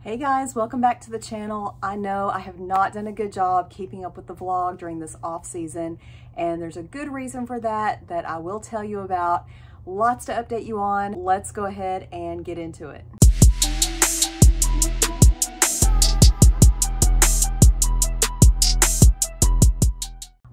Hey guys, welcome back to the channel. I know I have not done a good job keeping up with the vlog during this off season, and there's a good reason for that I will tell you about. Lots to update you on. Let's go ahead and get into it.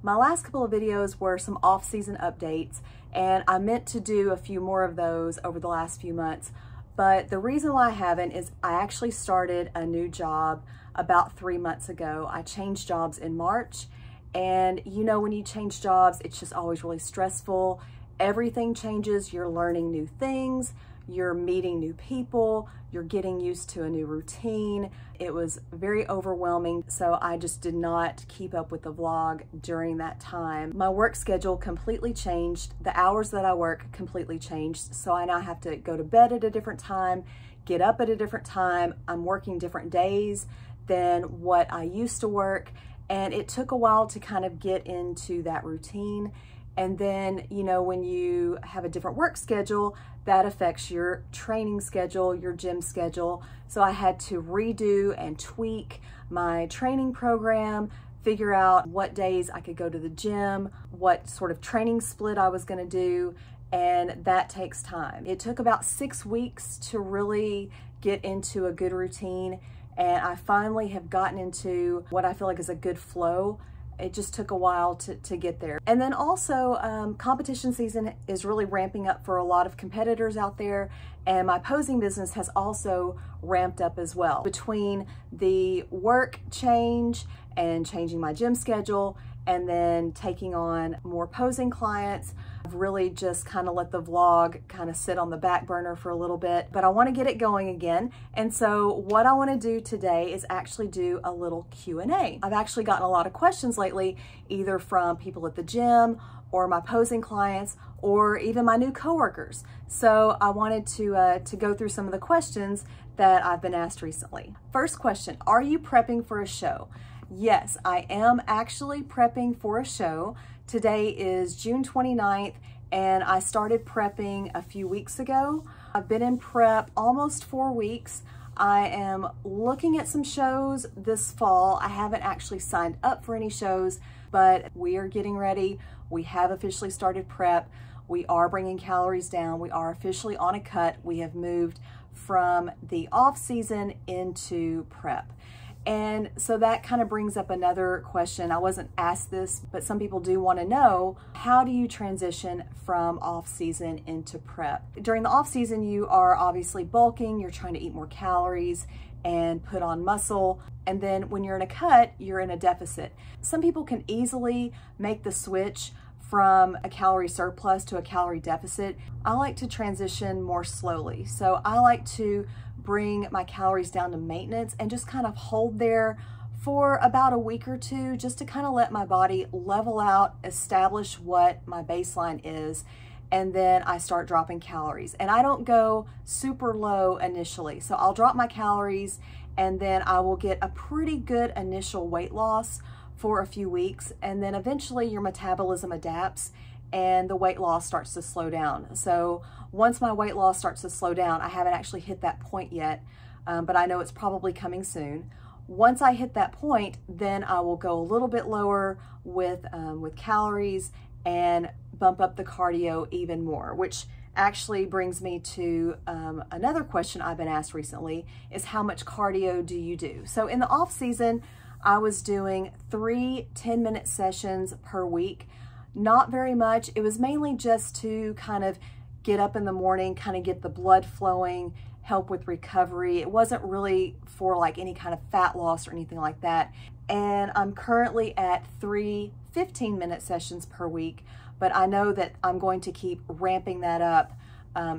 My last couple of videos were some off-season updates, and I meant to do a few more of those over the last few months. But the reason why I haven't is I actually started a new job about 3 months ago. I changed jobs in March, and you know, when you change jobs, it's just always really stressful. Everything changes. You're learning new things, you're meeting new people, you're getting used to a new routine. It was very overwhelming, so I just did not keep up with the vlog during that time. My work schedule completely changed. The hours that I work completely changed, so I now have to go to bed at a different time, get up at a different time. I'm working different days than what I used to work, and it took a while to kind of get into that routine. And then, you know, when you have a different work schedule, that affects your training schedule, your gym schedule. So I had to redo and tweak my training program, figure out what days I could go to the gym, what sort of training split I was going to do, and that takes time. It took about 6 weeks to really get into a good routine, and I finally have gotten into what I feel like is a good flow. It just took a while to get there. And then also competition season is really ramping up for a lot of competitors out there, and my posing business has also ramped up as well. Between the work change and changing my gym schedule and then taking on more posing clients, I've really just kind of let the vlog kind of sit on the back burner for a little bit, but I want to get it going again. And so what I want to do today is actually do a little Q&A. I've actually gotten a lot of questions lately, either from people at the gym or my posing clients or even my new coworkers. So I wanted to go through some of the questions that I've been asked recently. First question, are you prepping for a show? Yes, I am actually prepping for a show. Today is June 29th, and I started prepping a few weeks ago. I've been in prep almost 4 weeks. I am looking at some shows this fall. I haven't actually signed up for any shows, but we are getting ready. We have officially started prep. We are bringing calories down. We are officially on a cut. We have moved from the off season into prep. And so that kind of brings up another question. I wasn't asked this, but some people do want to know, how do you transition from off season into prep? During the off season, you are obviously bulking, you're trying to eat more calories and put on muscle. And then when you're in a cut, you're in a deficit. Some people can easily make the switch from a calorie surplus to a calorie deficit. I like to transition more slowly. So I like to bring my calories down to maintenance and just kind of hold there for about a week or two, just to kind of let my body level out, establish what my baseline is, and then I start dropping calories. And I don't go super low initially. So I'll drop my calories and then I will get a pretty good initial weight loss for a few weeks, and then eventually your metabolism adapts and the weight loss starts to slow down. So once my weight loss starts to slow down, I haven't actually hit that point yet, but I know it's probably coming soon. Once I hit that point, then I will go a little bit lower with calories and bump up the cardio even more, which actually brings me to another question I've been asked recently is, how much cardio do you do? So in the off season, I was doing 3 10-minute sessions per week. Not very much. It was mainly just to kind of get up in the morning, kind of get the blood flowing, help with recovery. It wasn't really for like any kind of fat loss or anything like that. And I'm currently at 3 15-minute sessions per week, but I know that I'm going to keep ramping that up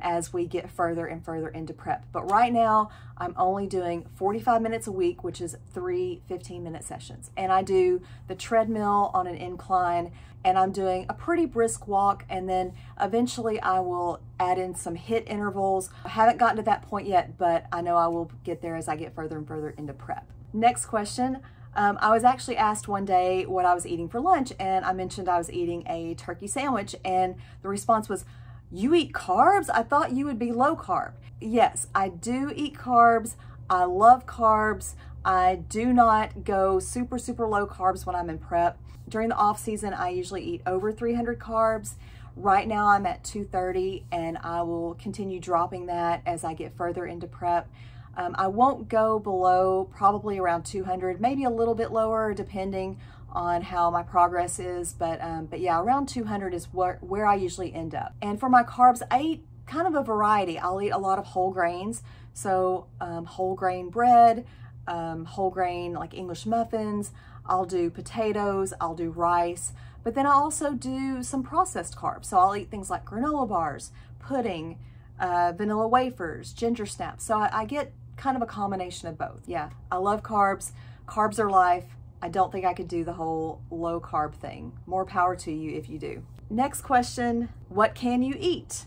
as we get further and further into prep. But right now, I'm only doing 45 minutes a week, which is 3 15-minute sessions. And I do the treadmill on an incline, and I'm doing a pretty brisk walk, and then eventually I will add in some HIIT intervals. I haven't gotten to that point yet, but I know I will get there as I get further and further into prep. Next question. I was actually asked one day what I was eating for lunch, and I mentioned I was eating a turkey sandwich, and the response was, "You eat carbs? I thought you would be low carb." Yes, I do eat carbs. I love carbs. I do not go super, super low carbs when I'm in prep. During the off season, I usually eat over 300 carbs. Right now I'm at 230, and I will continue dropping that as I get further into prep. I won't go below probably around 200, maybe a little bit lower depending on how my progress is, but yeah, around 200 is where I usually end up. And for my carbs, I eat kind of a variety. I'll eat a lot of whole grains, so whole grain bread, whole grain like English muffins, I'll do potatoes, I'll do rice, but then I also do some processed carbs. So I'll eat things like granola bars, pudding, vanilla wafers, ginger snaps. So I get kind of a combination of both. Yeah, I love carbs. Carbs are life. I don't think I could do the whole low carb thing. More power to you if you do. Next question, what can you eat?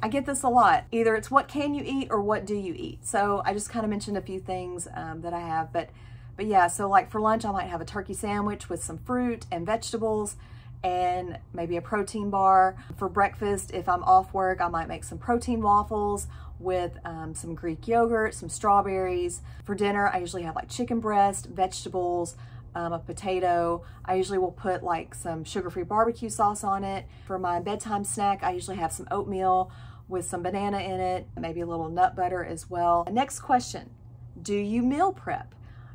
I get this a lot. Either it's what can you eat or what do you eat? So I just kind of mentioned a few things that I have, but yeah, so like for lunch, I might have a turkey sandwich with some fruit and vegetables and maybe a protein bar. For breakfast, if I'm off work, I might make some protein waffles with some Greek yogurt, some strawberries. For dinner, I usually have like chicken breast, vegetables, a potato. I usually will put like some sugar-free barbecue sauce on it. For my bedtime snack, I usually have some oatmeal with some banana in it, maybe a little nut butter as well. Next question, do you meal prep?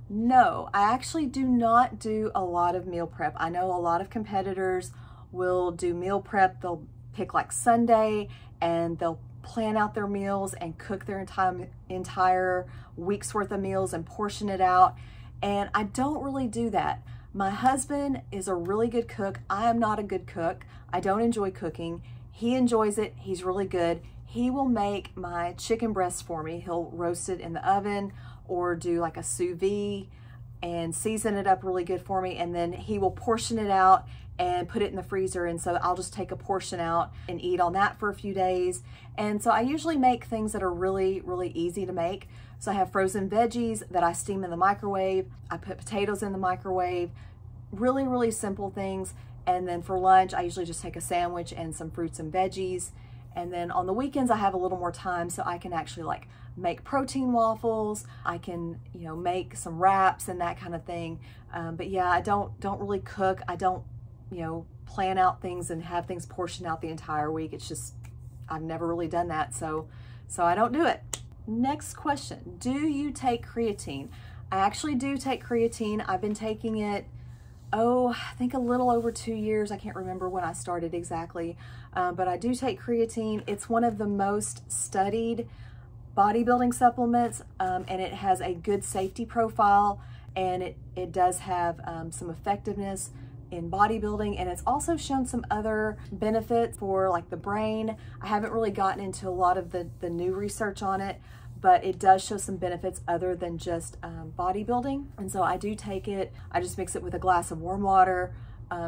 No, I actually do not do a lot of meal prep. I know a lot of competitors will do meal prep. They'll pick like Sunday and they'll plan out their meals and cook their entire week's worth of meals and portion it out. And I don't really do that. My husband is a really good cook. I am not a good cook. I don't enjoy cooking. He enjoys it. He's really good. He will make my chicken breast for me. He'll roast it in the oven or do like a sous vide and season it up really good for me. And then he will portion it out and put it in the freezer. And so I'll just take a portion out and eat on that for a few days. And so I usually make things that are really, really easy to make. So I have frozen veggies that I steam in the microwave. I put potatoes in the microwave, really, really simple things. And then for lunch, I usually just take a sandwich and some fruits and veggies. And then on the weekends, I have a little more time, so I can actually like make protein waffles. I can, you know, make some wraps and that kind of thing. But yeah, I don't really cook. I don't, you know, plan out things and have things portioned out the entire week. It's just, I've never really done that. So I don't do it. Next question, do you take creatine? I actually do take creatine. I've been taking it, I think a little over 2 years. I can't remember when I started exactly, but I do take creatine. It's one of the most studied bodybuilding supplements, and it has a good safety profile, and it does have some effectiveness in bodybuilding, and it's also shown some other benefits for like the brain. I haven't really gotten into a lot of the new research on it, but it does show some benefits other than just bodybuilding. And so I do take it. I just mix it with a glass of warm water,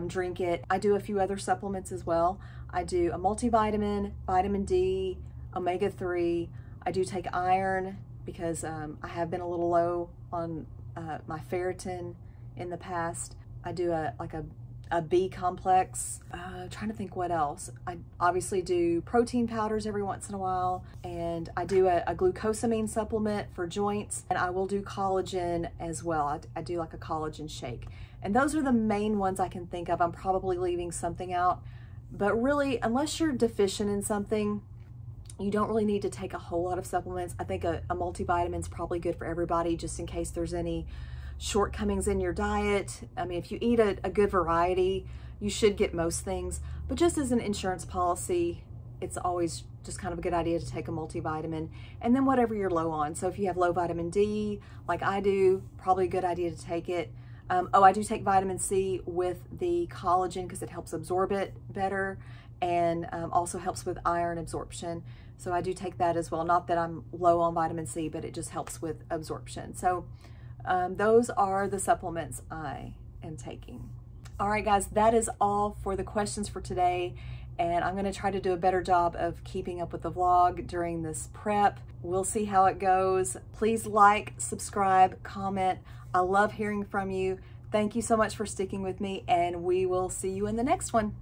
drink it. I do a few other supplements as well. I do a multivitamin, vitamin D, omega-3. I do take iron because I have been a little low on my ferritin in the past. I do a B complex. Trying to think what else. I obviously do protein powders every once in a while, and I do a glucosamine supplement for joints, and I will do collagen as well. I do like a collagen shake. And those are the main ones I can think of. I'm probably leaving something out, but really, unless you're deficient in something, you don't really need to take a whole lot of supplements. I think a multivitamin is probably good for everybody, just in case there's any shortcomings in your diet. I mean, if you eat a good variety, you should get most things, but just as an insurance policy, it's always just kind of a good idea to take a multivitamin, and then whatever you're low on. So if you have low vitamin D, like I do, probably a good idea to take it. I do take vitamin C with the collagen because it helps absorb it better, and also helps with iron absorption. So I do take that as well. Not that I'm low on vitamin C, but it just helps with absorption. So those are the supplements I am taking. All right, guys, that is all for the questions for today. And I'm gonna try to do a better job of keeping up with the vlog during this prep. We'll see how it goes. Please like, subscribe, comment. I love hearing from you. Thank you so much for sticking with me, and we will see you in the next one.